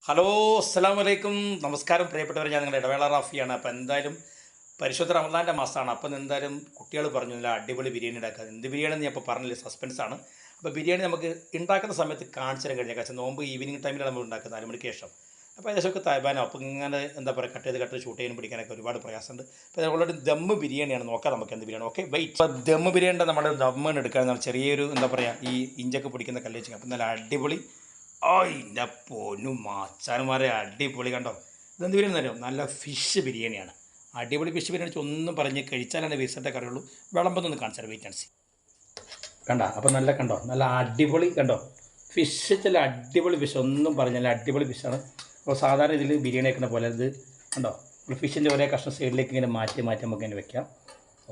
Hello, അസ്സലാമു അലൈക്കും. നമസ്കാരം പ്രിയപ്പെട്ടവർ, ഞാൻ നിങ്ങളുടെ ഇടവേള റാഫിയാണ്. അപ്പോൾ എന്തായാലും പരിശുദ്ധ റമദാൻ്റെ മാസമാണ്. അപ്പം എന്തായാലും കുട്ടികൾ പറഞ്ഞു നല്ല അടിപൊളി ബിരിയാണി ഉണ്ടാക്കുക. എന്ത് ബിരിയാണി ഞാൻ ഇപ്പോൾ പറഞ്ഞില്ല, സസ്പെൻസാണ്. അപ്പോൾ ബിരിയാണി നമുക്ക് ഉണ്ടാക്കുന്ന സമയത്ത് കാണിച്ചു തരാൻ കഴിഞ്ഞാൽ കാരണം നോമ്പ് ഈവനിങ് ടൈമിലാണ് നമ്മൾ ഉണ്ടാക്കുന്നത്, 4 മണിക്ക് ശേഷം. അപ്പോൾ ഏകദേശമൊക്കെ തയ്യാനോ അപ്പോൾ ഇങ്ങനെ എന്താ പറയുക കട്ട് ചെയ്ത് ഷൂട്ട് ചെയ്യാനും പിടിക്കാനൊക്കെ ഒരുപാട് പ്രയാസമുണ്ട്. അപ്പോൾ നമ്മളൊരു ദമ്മ് ബിരിയാണിയാണ്, നോക്കാം നമുക്ക് എന്ത് ബിരിയാണി. Okay wait. അപ്പോൾ ദമ്മ് ബിരിയാണിയുടെ നമ്മുടെ ദമ്മാണ് എടുക്കാൻ ചെറിയൊരു എന്താ പറയുക ഈ ഇഞ്ചൊക്കെ പിടിക്കുന്ന കല്ല് വെച്ചാൽ അപ്പോൾ നല്ല അടിപൊളി. ഓ എൻ്റെ പൊന്നു മാച്ചാന്മാരെ, അടിപൊളി. കണ്ടോ ഇതെന്ത് ബിരിയാണി തരും, നല്ല ഫിഷ് ബിരിയാണിയാണ്. അടിപൊളി ഫിഷ് ബിരിയാണി ഒന്നും പറഞ്ഞ് കഴിച്ചാലാണ് വിസൻ്റെ കറിയുള്ളൂ. വിളമ്പൊന്നും കാണിച്ചാൽ വെയിറ്റ് ആൻഡ് സി. കണ്ടോ അപ്പോൾ നല്ല കണ്ടോ നല്ല അടിപൊളി. കണ്ടോ ഫിഷ് ചില അടിപൊളി ഫിഷ്, ഒന്നും പറഞ്ഞാൽ അടിപൊളി ഫിഷാണ്. അപ്പോൾ സാധാരണ ഇതിൽ ബിരിയാണി വെക്കുന്ന പോലെ ഇത് കണ്ടോ ഫിഷിൻ്റെ ഒരേ കഷ്ണം സൈഡിലേക്ക് ഇങ്ങനെ മാറ്റി നമുക്ക് ഇങ്ങനെ വെക്കാം.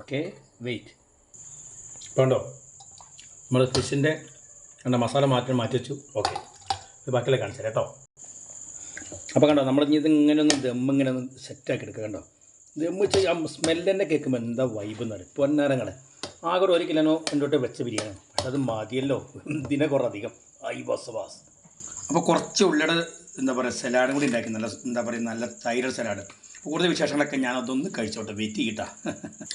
Okay wait. കണ്ടോ നമ്മൾ ഫിഷിൻ്റെ കണ്ടോ മസാല മാറ്റി വെച്ചു. ഓക്കെ ബാക്കിയുള്ള കാണിച്ചു തരാം കേട്ടോ. അപ്പോൾ കണ്ടോ നമ്മൾ ഇത് ഇങ്ങനെ ഒന്ന് ദമ്മിങ്ങനെ ഒന്ന് സെറ്റാക്കി എടുക്കുക. കണ്ടോ ദമ്മ് വെച്ച് ആ സ്മെല്ലിൻ്റെ കേൾക്കുമ്പോൾ എന്താ വൈബ് എന്ന് പറയും. പൊന്നരങ്ങളെ ആകെ 1 കിലോനോ കൊണ്ടോട്ട് വെച്ച ബിരിയാണി, പക്ഷെ അത് മതിയല്ലോ ഇതിനെ കുറേ അധികം. I was. അപ്പോൾ കുറച്ച് ഉള്ളിയുടെ എന്താ പറയുക സലാഡും കൂടി ഉണ്ടാക്കി, നല്ല എന്താ പറയുക നല്ല തൈര് സലാഡ്. കൂടുതൽ വിശേഷങ്ങളൊക്കെ ഞാനതൊന്ന് കഴിച്ചോട്ടെ, വെയിറ്റ് ചെയ്യട്ടാ.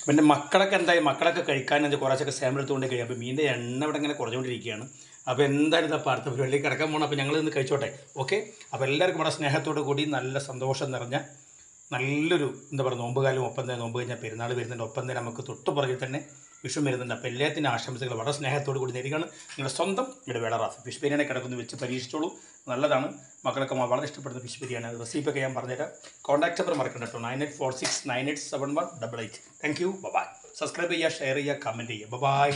പിന്നെ മക്കളൊക്കെ എന്തായി, മക്കളൊക്കെ കഴിക്കാൻ കുറച്ചൊക്കെ സാമ്പിൾ എടുത്തുകൊണ്ട് കഴിയും. അപ്പോൾ മീൻ്റെ എണ്ണ ഇവിടെ ഇങ്ങനെ കുറഞ്ഞുകൊണ്ടിരിക്കുകയാണ്. അപ്പോൾ എന്തായാലും അപ്പോൾ അടുത്ത പരിപാടിയിലേക്ക് കിടക്കാൻ പോകണം. അപ്പോൾ ഞങ്ങൾ ഇന്ന് കഴിച്ചോട്ടെ. ഓക്കെ അപ്പോൾ എല്ലാവർക്കും വളരെ സ്നേഹത്തോടു കൂടി നല്ല സന്തോഷം നിറഞ്ഞ നല്ലൊരു എന്താ പറയുക നോമ്പുകാലം. ഒപ്പം തന്നെ നോമ്പ് കഴിഞ്ഞാൽ പെരുന്നാൾ വരുന്നുണ്ട്. ഒപ്പം തന്നെ നമുക്ക് തൊട്ടുപുറകിൽ തന്നെ വിഷു വരുന്നുണ്ട്. അപ്പോൾ എല്ലാത്തിനും ആശംസകൾ വളരെ സ്നേഹത്തോടു കൂടി നേരിടുകയാണ്. നിങ്ങളുടെ സ്വന്തം ഇടവേള റാഫി. ഫിഷ് ബിരിയാണി കിടക്കുന്ന വെച്ച് പരീക്ഷിച്ചോളൂ, നല്ലതാണ്. മക്കളൊക്കെ വളരെ ഇഷ്ടപ്പെടുന്ന ഫിഷ് ബിരിയാണി. റെസിപ്പിയൊക്കെ ഞാൻ പറഞ്ഞുതരാം. കോൺടാക്ട് നമ്പർ മറക്കണ്ട കേട്ടോ, 9846987188. Thank you, bye. സബ്സ്ക്രൈബ് ചെയ്യുക, ഷെയർ ചെയ്യുക, കമൻറ്റ് ചെയ്യുക. ബൈ.